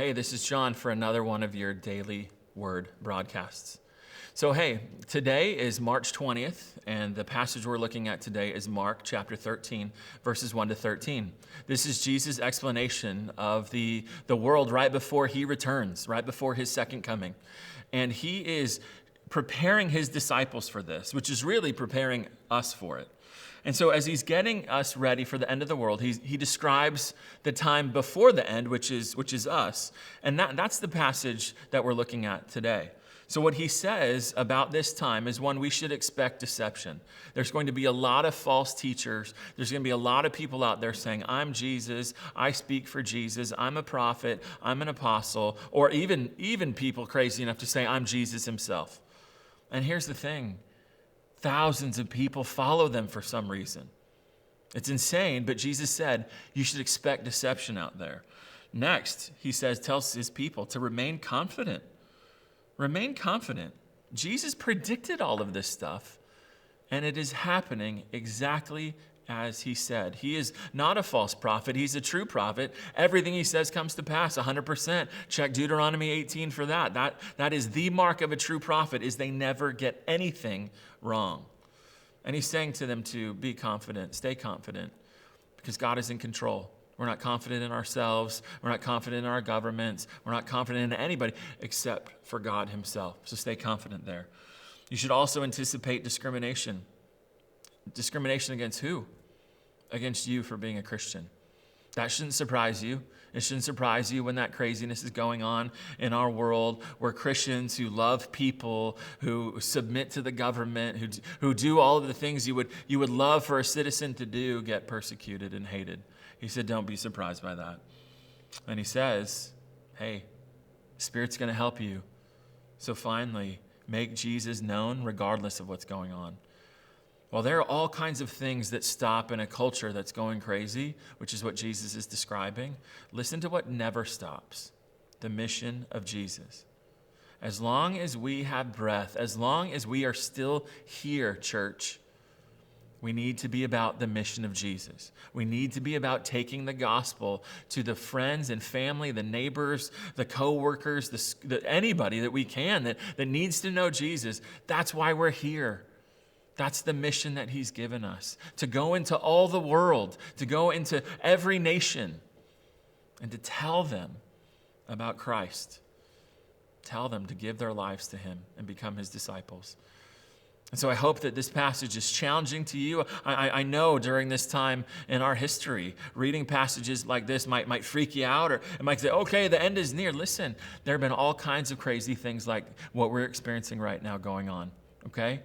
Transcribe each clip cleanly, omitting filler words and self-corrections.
Hey, this is John for another one of your daily word broadcasts. So hey, today is March 20th, and the passage we're looking at today is Mark chapter 13, verses 1 to 13. This is Jesus' explanation of the world right before he returns, right before his second coming. And he is preparing his disciples for this, which is really preparing us for it. And so as he's getting us ready for the end of the world, he describes the time before the end, which is us. And that's the passage that we're looking at today. So what he says about this time is one, we should expect deception. There's going to be a lot of false teachers. There's going to be a lot of people out there saying, I'm Jesus, I speak for Jesus, I'm a prophet, I'm an apostle, or even people crazy enough to say, I'm Jesus himself. And here's the thing. Thousands of people follow them for some reason. It's insane, but Jesus said you should expect deception out there. Next, he tells his people to remain confident. Remain confident. Jesus predicted all of this stuff, and it is happening exactly as he said. He is not a false prophet. He's a true prophet. Everything he says comes to pass 100%. Check Deuteronomy 18 for that. That is the mark of a true prophet, is they never get anything wrong. And he's saying to them to be confident, stay confident, because God is in control. We're not confident in ourselves. We're not confident in our governments. We're not confident in anybody except for God himself. So stay confident there. You should also anticipate discrimination. Discrimination against who? Against you for being a Christian. That shouldn't surprise you. It shouldn't surprise you when that craziness is going on in our world, where Christians who love people, who submit to the government, who do all of the things you would love for a citizen to do, get persecuted and hated. He said, don't be surprised by that. And he says, hey, Spirit's going to help you. So finally, make Jesus known regardless of what's going on. Well, there are all kinds of things that stop in a culture that's going crazy, which is what Jesus is describing. Listen to what never stops: the mission of Jesus. As long as we have breath, as long as we are still here, church, we need to be about the mission of Jesus. We need to be about taking the gospel to the friends and family, the neighbors, the co-workers, anybody that we can that needs to know Jesus. That's why we're here. That's the mission that he's given us, to go into all the world, to go into every nation, and to tell them about Christ. Tell them to give their lives to him and become his disciples. And so I hope that this passage is challenging to you. I know during this time in our history, reading passages like this might freak you out, or it might say, okay, the end is near. Listen, there have been all kinds of crazy things like what we're experiencing right now going on, okay?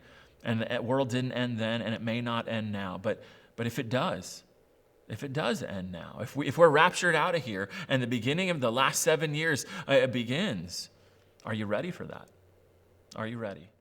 And the world didn't end then, and it may not end now. But if it does end now, if we're raptured out of here and the beginning of the last 7 years begins, are you ready for that? Are you ready?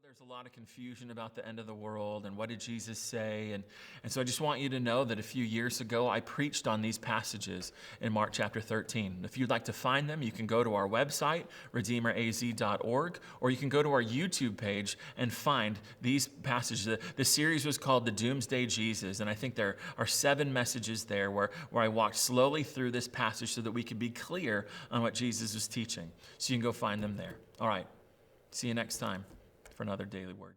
There's a lot of confusion about the end of the world and what did Jesus say. And so I just want you to know that a few years ago, I preached on these passages in Mark chapter 13. If you'd like to find them, you can go to our website, redeemeraz.org, or you can go to our YouTube page and find these passages. The series was called The Doomsday Jesus, and I think there are 7 messages there where I walked slowly through this passage so that we could be clear on what Jesus was teaching. So you can go find them there. All right. See you next time for another daily word.